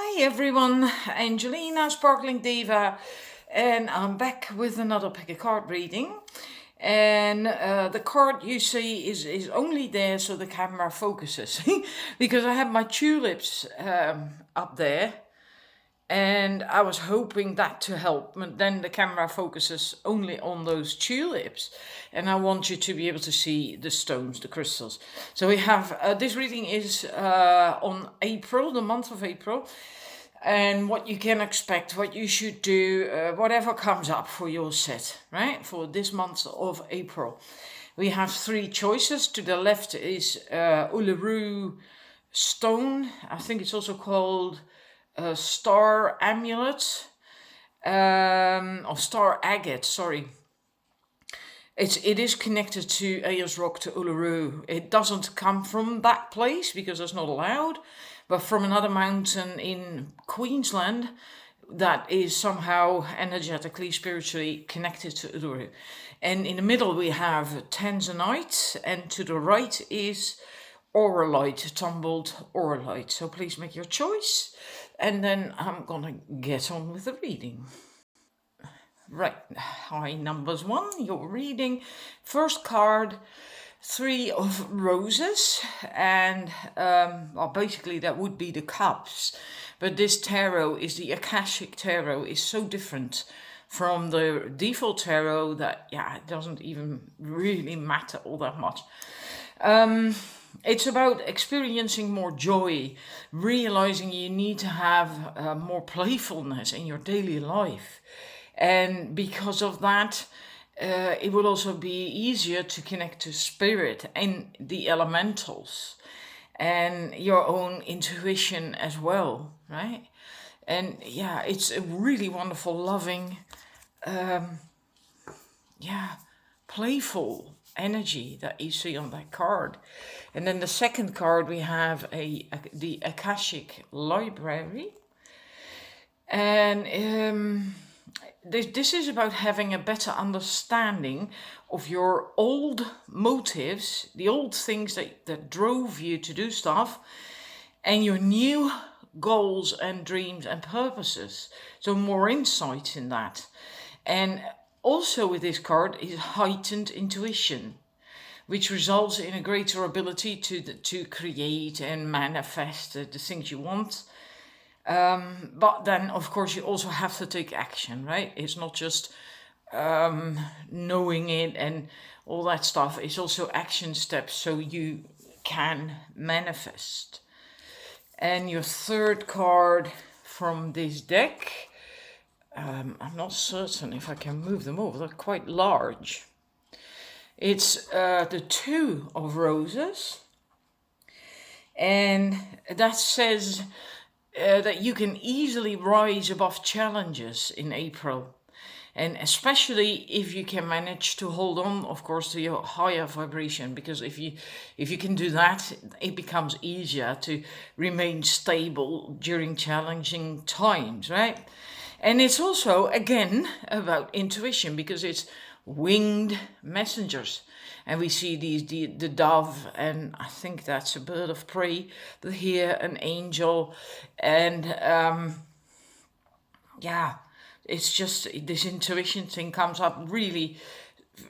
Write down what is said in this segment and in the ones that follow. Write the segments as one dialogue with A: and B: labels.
A: Hi everyone, Angelina, Sparkling Diva, and I'm back with another pick a card reading. And the card you see is only there so the camera focuses because I have my tulips up there, and I was hoping that to help, but then the camera focuses only on those tulips, and I want you to be able to see the stones, the crystals. So we have this reading is on April, the month of April, and what you can expect, what you should do, whatever comes up for your set, right? For this month of April. We have three choices. To the left is Uluru stone. I think it's also called star amulet, or star agate, sorry. It is connected to Ayers Rock, to Uluru. It doesn't come from that place because it's not allowed, but from another mountain in Queensland that is somehow energetically, spiritually connected to Uluru. And in the middle we have tanzanite, and to the right is auralite, tumbled auralite. So please make your choice, and then I'm gonna get on with the reading. Right, hi, numbers one, you're reading. First card, Three of Roses, and well, basically that would be the cups, but this tarot is the Akashic Tarot, is so different from the default tarot that, yeah, it doesn't even really matter all that much. It's about experiencing more joy, realizing you need to have more playfulness in your daily life. And because of that, it will also be easier to connect to spirit and the elementals and your own intuition as well, right? And yeah, it's a really wonderful, loving, playful energy that you see on that card. And then the second card we have the Akashic Library, and this is about having a better understanding of your old motives, the old things that drove you to do stuff, and your new goals and dreams and purposes. So more insight in that. And also with this card is heightened intuition, which results in a greater ability to create and manifest the things you want. But then, of course, you also have to take action, right? It's not just knowing it and all that stuff. It's also action steps so you can manifest. And your third card from this deck, I'm not certain if I can move them over. They're quite large. It's the Two of Roses. And that says that you can easily rise above challenges in April. And especially if you can manage to hold on, of course, to your higher vibration, because if you can do that, it becomes easier to remain stable during challenging times, right? And it's also, again, about intuition, because it's winged messengers. And we see the dove, and I think that's a bird of prey, here an angel, and it's just this intuition thing comes up really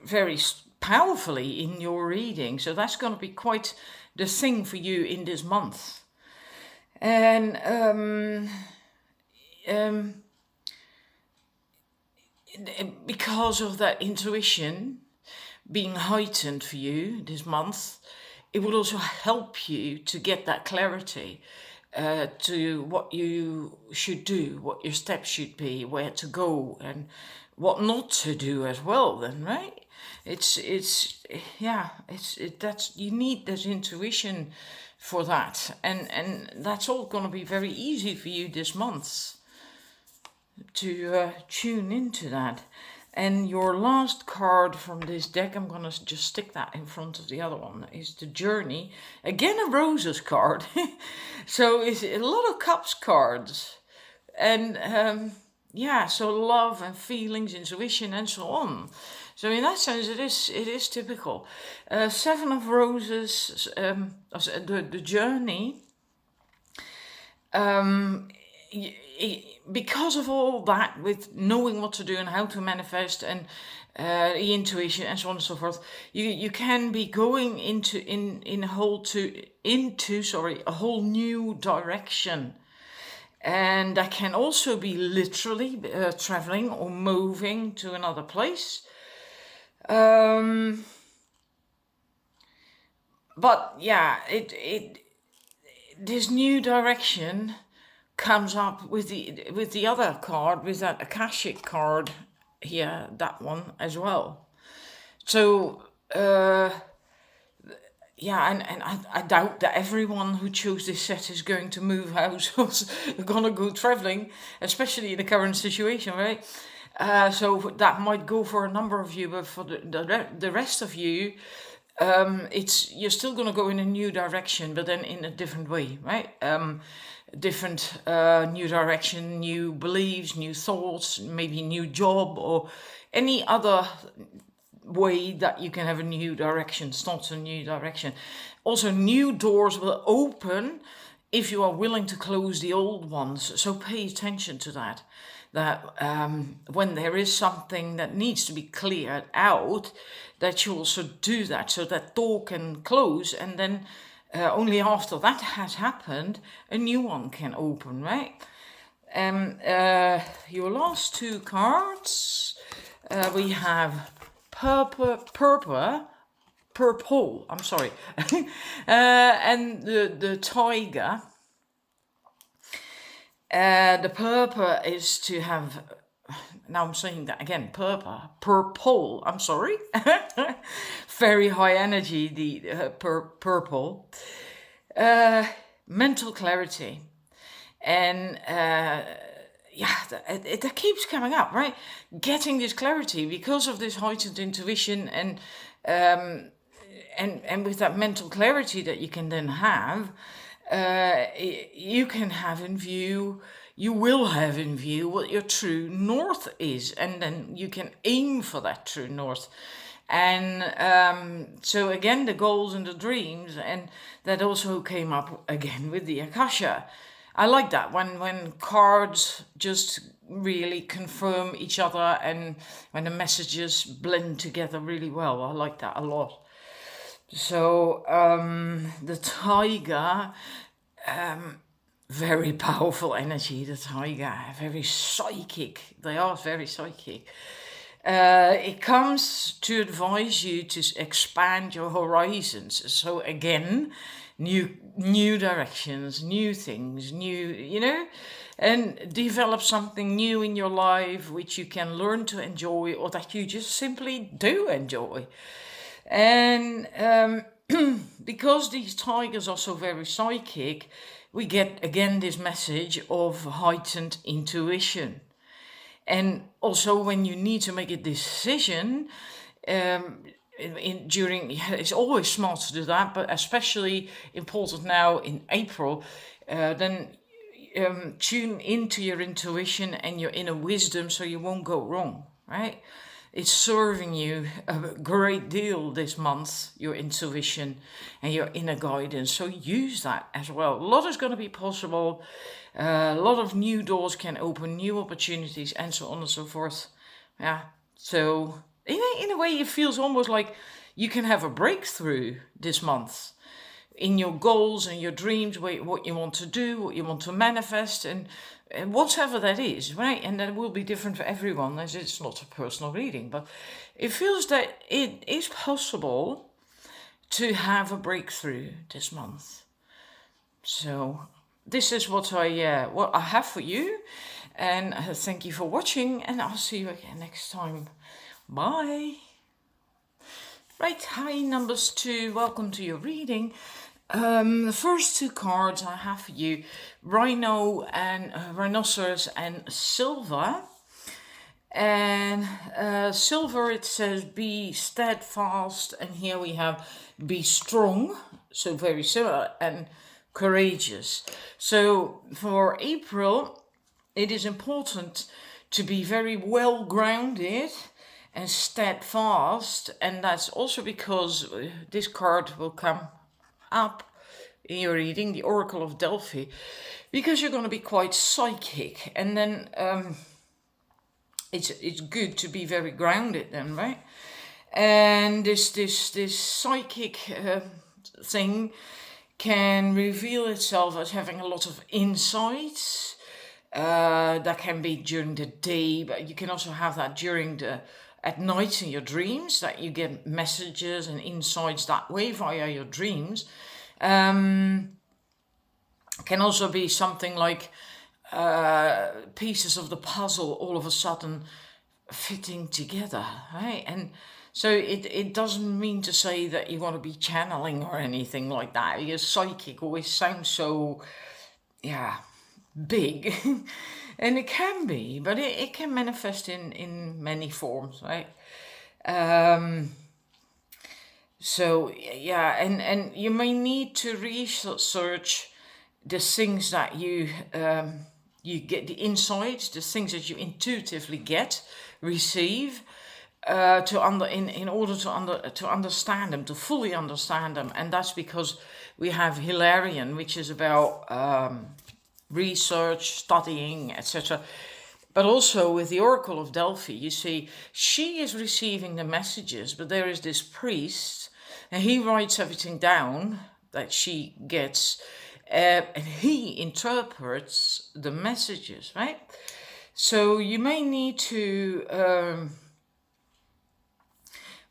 A: very powerfully in your reading. So that's going to be quite the thing for you in this month. And because of that intuition being heightened for you this month, it will also help you to get that clarity to what you should do, what your steps should be, where to go, and what not to do as well. Then, right? That's you need this intuition for that, and that's all going to be very easy for you this month to tune into that. And your last card from this deck, I'm going to just stick that in front of the other one, is the Journey. Again, a Roses card. So it's a lot of Cups cards. And so love and feelings, intuition, and so on. So in that sense, it is typical. Seven of Roses, the Journey, because of all that, with knowing what to do and how to manifest and the intuition and so on and so forth, you can be going into a whole new direction. And that can also be literally traveling or moving to another place. But yeah, this new direction comes up with the other card, with that Akashic card here, that one as well. So yeah, and I doubt that everyone who chose this set is going to move house or gonna go traveling, especially in the current situation, right? So that might go for a number of you, but for the rest of you, you're still gonna go in a new direction, but then in a different way, right? Different new direction, new beliefs, new thoughts, maybe new job or any other way that you can have a new direction, start a new direction. Also, new doors will open if you are willing to close the old ones. So pay attention to that. That when there is something that needs to be cleared out, that you also do that, so that door can close, and then only after that has happened, a new one can open, right? Your last two cards, we have purple, I'm sorry, and the tiger. The purple is to have, now I'm saying that again, purple, I'm sorry, very high energy, the purple, mental clarity, and that keeps coming up, right? Getting this clarity because of this heightened intuition and with that mental clarity that you can then have, you can have in view, you will have in view what your true north is, and then you can aim for that true north. And so again, the goals and the dreams, and that also came up again with the Akasha. I like that when cards just really confirm each other and when the messages blend together really well. I like that a lot. So the tiger, very powerful energy, the tiger, very psychic. They are very psychic. It comes to advise you to expand your horizons. So again, new directions, new things, and develop something new in your life which you can learn to enjoy, or that you just simply do enjoy. And because these tigers are so very psychic, we get again this message of heightened intuition. And also when you need to make a decision, it's always smart to do that, but especially important now in April, then tune into your intuition and your inner wisdom so you won't go wrong, right? It's serving you a great deal this month, your intuition and your inner guidance. So use that as well. A lot is going to be possible. A lot of new doors can open, new opportunities, and so on and so forth. Yeah. So in a way, it feels almost like you can have a breakthrough this month in your goals and your dreams, what you want to do, what you want to manifest, and whatever that is, right? And that will be different for everyone, as it's not a personal reading, but it feels that it is possible to have a breakthrough this month. So this is what I have for you, and thank you for watching, and I'll see you again next time. Bye. Right, hi numbers 2, welcome to your reading. The first two cards I have for you, Rhino and Rhinoceros and Silver. And Silver, it says be steadfast, and here we have be strong, so very similar, and courageous. So for April, it is important to be very well grounded and steadfast, and that's also because this card will come up in your reading, the Oracle of Delphi, because you're going to be quite psychic, and then it's good to be very grounded then, right? And this psychic thing can reveal itself as having a lot of insights. That can be during the day, but you can also have that at night in your dreams, that you get messages and insights that way via your dreams. Can also be something like pieces of the puzzle all of a sudden fitting together, right? And so it doesn't mean to say that you want to be channeling or anything like that, because psychic always sounds so, big. And it can be, but it can manifest in many forms, right? And you may need to research the things that you get, the insights, the things that you intuitively receive, in order to understand them, to fully understand them. And that's because we have Hilarion, which is about research, studying, etc. But also with the Oracle of Delphi, you see, she is receiving the messages, but there is this priest, and he writes everything down that she gets, and he interprets the messages, right? So you may need to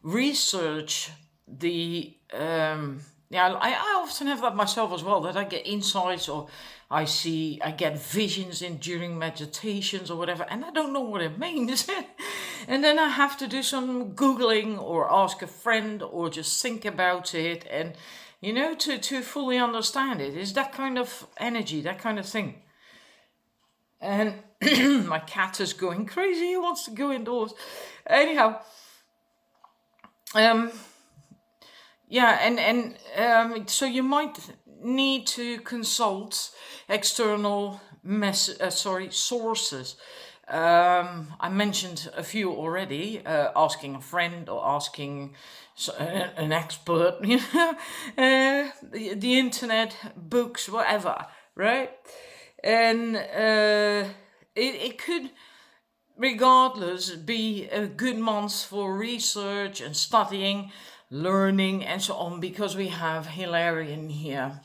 A: research the I often have that myself as well, that I get insights, or I get visions during meditations or whatever, and I don't know what it means. And then I have to do some Googling or ask a friend or just think about it, and to fully understand it. It's that kind of energy, that kind of thing. And my cat is going crazy, he wants to go indoors. Anyhow, so you might need to consult external sources. I mentioned a few already, asking a friend or asking an expert, the internet, books, whatever, right? And it could, regardless, be a good month for research and studying, learning, and so on, because we have Hilarion here,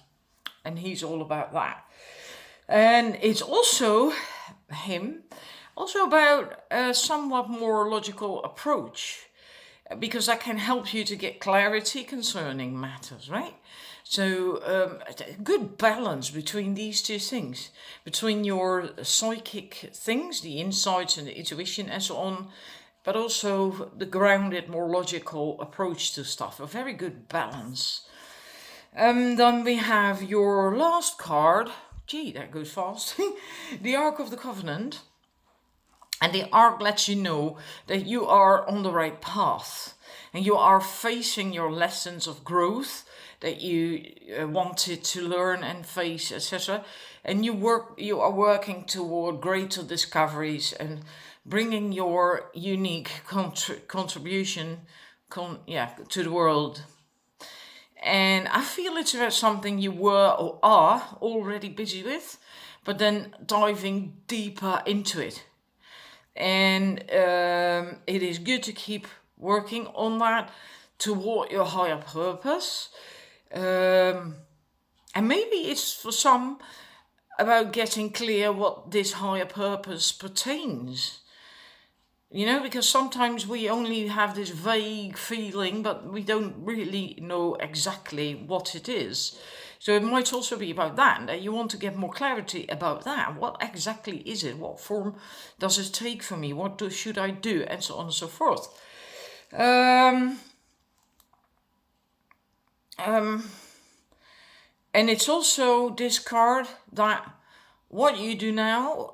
A: and he's all about that. And it's also about a somewhat more logical approach, because that can help you to get clarity concerning matters, right? So a good balance between these two things, between your psychic things, the insights and the intuition and so on, but also the grounded, more logical approach to stuff. A very good balance. Then we have your last card. Gee, that goes fast. The Ark of the Covenant. And the Ark lets you know that you are on the right path, and you are facing your lessons of growth that you wanted to learn and face, etc. And you are working toward greater discoveries and bringing your unique contribution to the world. And I feel it's about something you were or are already busy with, but then diving deeper into it. And it is good to keep working on that toward your higher purpose. And maybe it's for some about getting clear what this higher purpose pertains. Because sometimes we only have this vague feeling, but we don't really know exactly what it is. So it might also be about that you want to get more clarity about that. What exactly is it? What form does it take for me? What should I do? And so on and so forth. And it's also this card that what you do now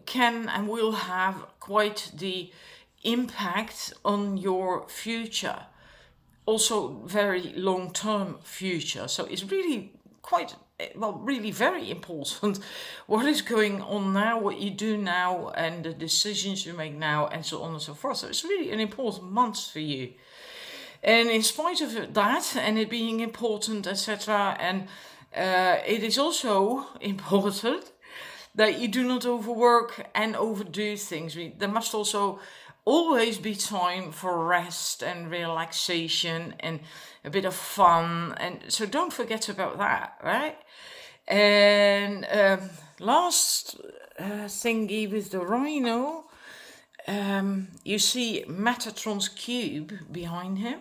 A: can and will have quite the impact on your future. Also very long-term future. So it's really really very important what is going on now, what you do now, and the decisions you make now, and so on and so forth. So it's really an important month for you. And in spite of that, and it being important, etc., and It is also important that you do not overwork and overdo things. There must also always be time for rest and relaxation and a bit of fun. And so don't forget about that, right? And last thingy with the rhino, you see Metatron's cube behind him.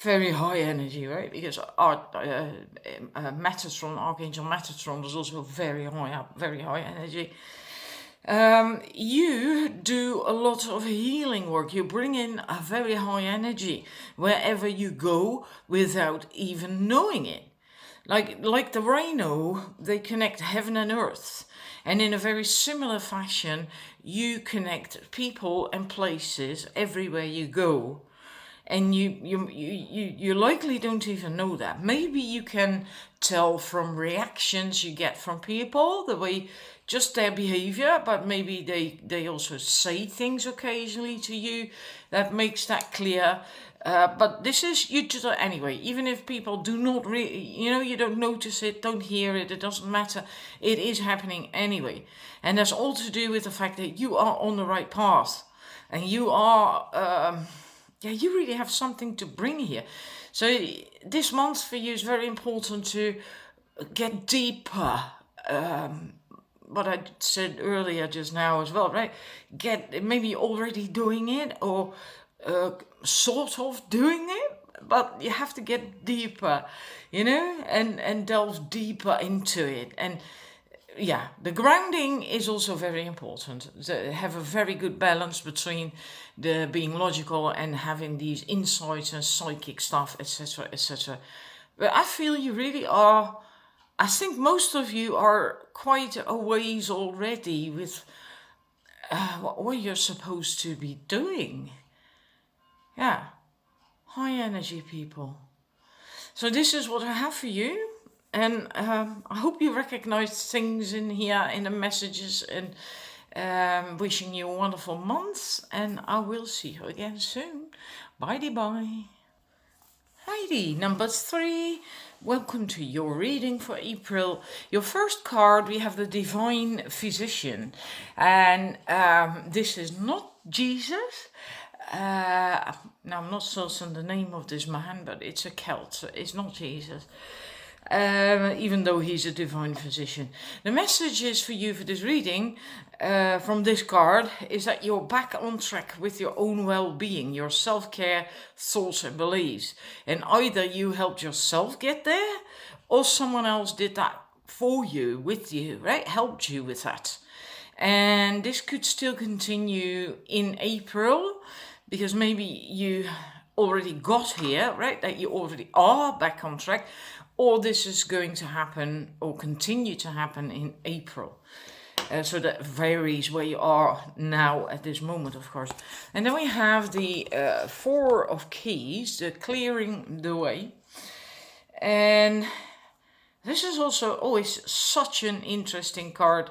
A: Very high energy, right? Because Metatron, Archangel Metatron, is also very high up, very high energy. You do a lot of healing work. You bring in a very high energy wherever you go without even knowing it. Like the rhino, they connect heaven and earth. And in a very similar fashion, you connect people and places everywhere you go. And you likely don't even know that. Maybe you can tell from reactions you get from people, the way just their behavior, but maybe they also say things occasionally to you that makes that clear. But this is, you just, anyway, even if people do not really, you don't notice it, don't hear it, it doesn't matter. It is happening anyway. And that's all to do with the fact that you are on the right path. And you are, you really have something to bring here. So this month for you is very important to get deeper. What I said earlier just now as well, right? Get maybe already doing it or sort of doing it, but you have to get deeper, and delve deeper into it. And yeah, the grounding is also very important. To have a very good balance between the being logical and having these insights and psychic stuff, etc., etc. But I feel you really are. I think most of you are quite a ways already with what you're supposed to be doing. Yeah, high energy people. So this is what I have for you. And I hope you recognize things in here in the messages, and wishing you a wonderful month. And I will see you again soon. Bye. Heidi, number 3. Welcome to your reading for April. Your first card, we have the Divine Physician. And this is not Jesus. Now, I'm not certain the name of this man, but it's a Celt. So it's not Jesus. Even though he's a divine physician. The message is for you for this reading from this card is that you're back on track with your own well-being, your self-care, thoughts and beliefs. And either you helped yourself get there or someone else did that for you, with you, right? Helped you with that. And this could still continue in April because maybe you already got here, right? That you already are back on track. Or this is going to happen or continue to happen in April. So that varies where you are now at this moment, of course. And then we have the 4 of Keys, the clearing the way. And this is also always such an interesting card.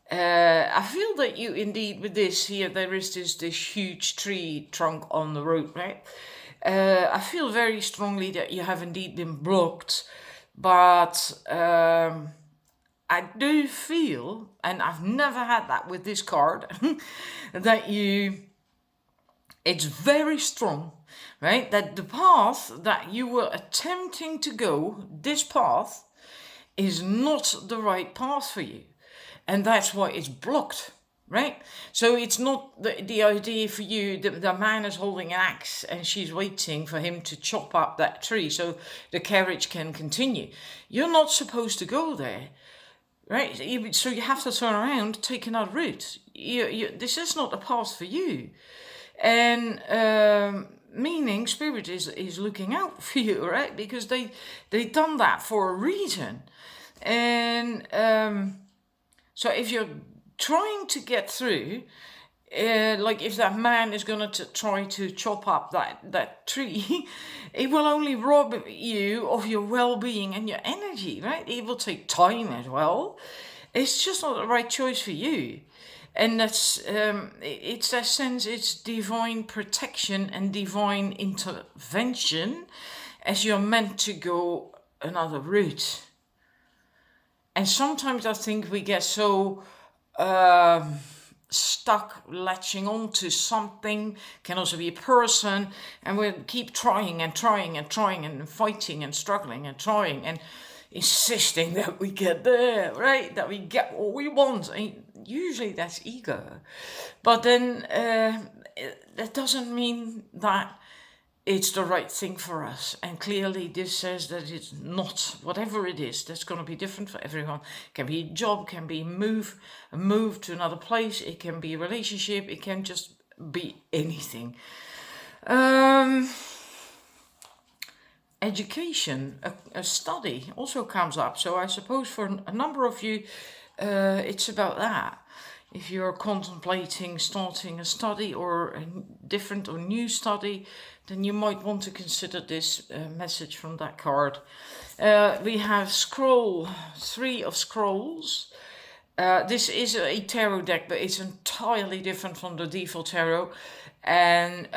A: I feel that you indeed, with this here, there is this huge tree trunk on the road, right? I feel very strongly that you have indeed been blocked, but I do feel, and I've never had that with this card, that it's very strong, right? That the path that you were attempting to go, this path, is not the right path for you. And that's why it's blocked. Right? So it's not the idea for you that the man is holding an axe and she's waiting for him to chop up that tree so the carriage can continue. You're not supposed to go there, right? So you have to turn around, take another route. This is not a path for you. And meaning Spirit is looking out for you, right? Because they done that for a reason. And so if you're trying to get through, like if that man is going to try to chop up that tree, it will only rob you of your well-being and your energy, right? It will take time as well. It's just not the right choice for you. And that's it's that sense, it's divine protection and divine intervention as you're meant to go another route. And sometimes I think we get so um stuck latching on to something, can also be a person, and we keep trying and trying and trying and fighting and struggling and trying and insisting that we get there, right? That we get what we want. And usually that's ego. But then that doesn't mean that it's the right thing for us. And clearly this says that it's not. Whatever it is, that's going to be different for everyone. It can be a job, can be a move to another place, it can be a relationship, it can just be anything. Education, a study also comes up. So I suppose for a number of you, it's about that. If you're contemplating starting a study or a different or new study, then you might want to consider this message from that card. We have scroll, 3 of scrolls. This is a tarot deck, but it's entirely different from the default tarot. And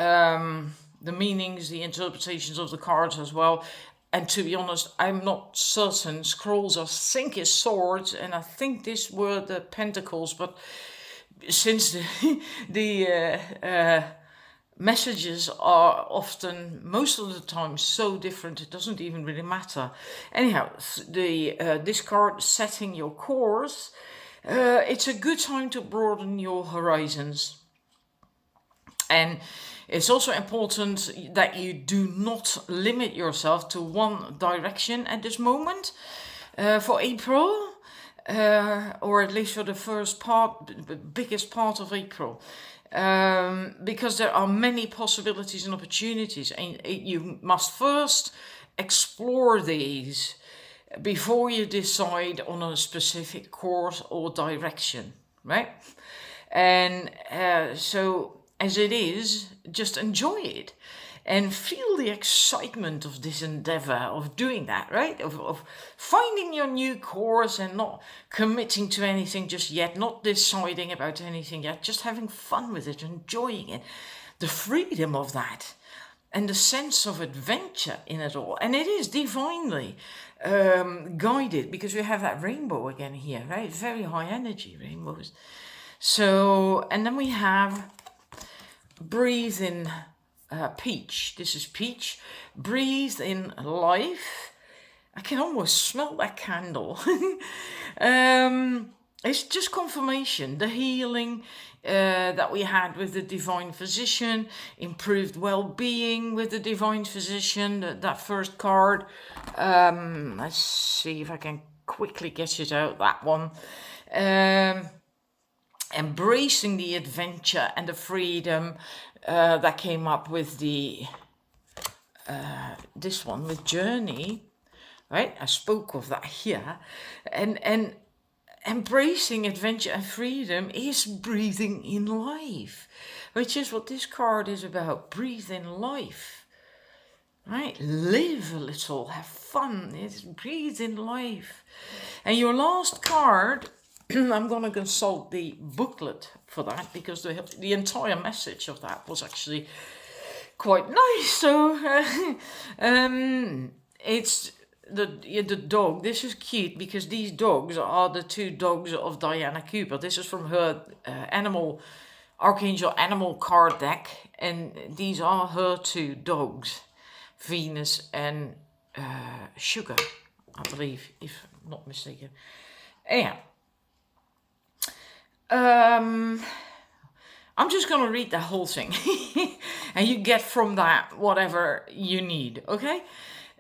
A: the meanings, the interpretations of the cards as well. And to be honest, I'm not certain. Scrolls, I think, is swords, and I think this were the pentacles. But since the messages are often, most of the time, so different, it doesn't even really matter. Anyhow, this card, setting your course, it's a good time to broaden your horizons. And it's also important that you do not limit yourself to one direction at this moment for April, or at least for the first part, the biggest part of April. Because there are many possibilities and opportunities, and you must first explore these before you decide on a specific course or direction, right? And so as it is, just enjoy it and feel the excitement of this endeavor, of doing that, right? Of finding your new course and not committing to anything just yet, not deciding about anything yet, just having fun with it, enjoying it. The freedom of that and the sense of adventure in it all. And it is divinely guided, because we have that rainbow again here, right? Very high energy rainbows. So, and then we have breathe in peach. This is peach. Breathe in life. I can almost smell that candle. It's just confirmation. The healing that we had with the Divine Physician, improved well-being with the Divine Physician, that first card. Let's see if I can quickly get it out, that one. Embracing the adventure and the freedom that came up with the this one with journey, right? I spoke of that here, and embracing adventure and freedom is breathing in life, which is what this card is about. Breathe in life, right? Live a little, have fun. It's breathe in life. And your last card, I'm going to consult the booklet for that, because the entire message of that was actually quite nice. So it's the dog. This is cute because these dogs are the 2 dogs of Diana Cooper. This is from her Archangel Animal card deck, and these are her 2 dogs, Venus and Sugar, I believe, if I'm not mistaken. Anyhow. I'm just going to read the whole thing and you get from that whatever you need, okay?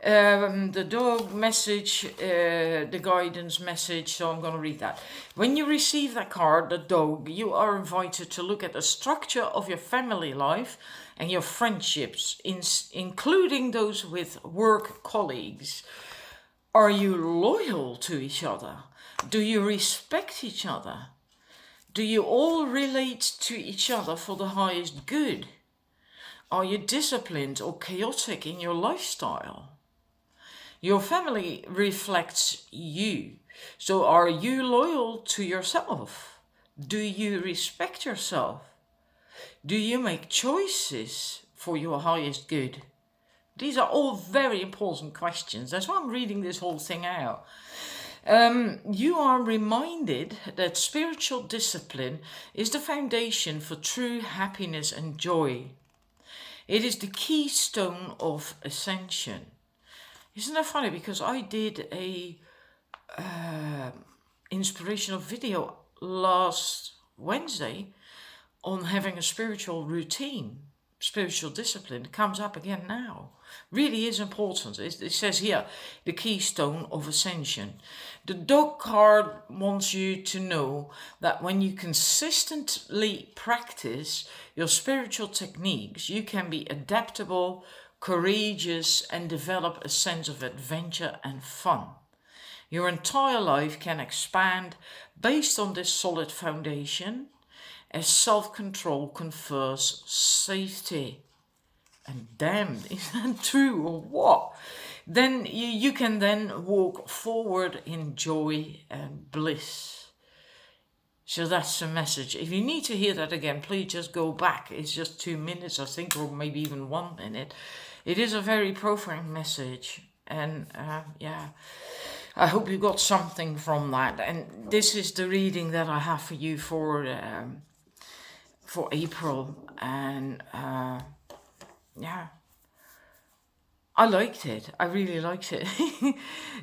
A: The dog message, the guidance message, so I'm going to read that. When you receive that card, the dog, you are invited to look at the structure of your family life and your friendships, including those with work colleagues. Are you loyal to each other? Do you respect each other? Do you all relate to each other for the highest good? Are you disciplined or chaotic in your lifestyle? Your family reflects you. So are you loyal to yourself? Do you respect yourself? Do you make choices for your highest good? These are all very important questions. That's why I'm reading this whole thing out. You are reminded that spiritual discipline is the foundation for true happiness and joy. It is the keystone of ascension. Isn't that funny? Because I did a inspirational video last Wednesday on having a spiritual routine, spiritual discipline. It comes up again now. Really is important. It says here, the keystone of ascension. The dog card wants you to know that when you consistently practice your spiritual techniques, you can be adaptable, courageous, and develop a sense of adventure and fun. Your entire life can expand based on this solid foundation, as self-control confers safety. And damn, is that true or what? Then you can then walk forward in joy and bliss. So that's the message. If you need to hear that again, please just go back. It's just 2 minutes, I think, or maybe even 1 minute. It is a very profound message. And yeah, I hope you got something from that. And this is the reading that I have for you for April. And yeah, I liked it. I really liked it.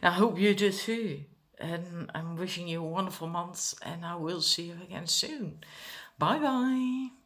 A: I hope you do too. And I'm wishing you a wonderful month, and I will see you again soon. Bye bye.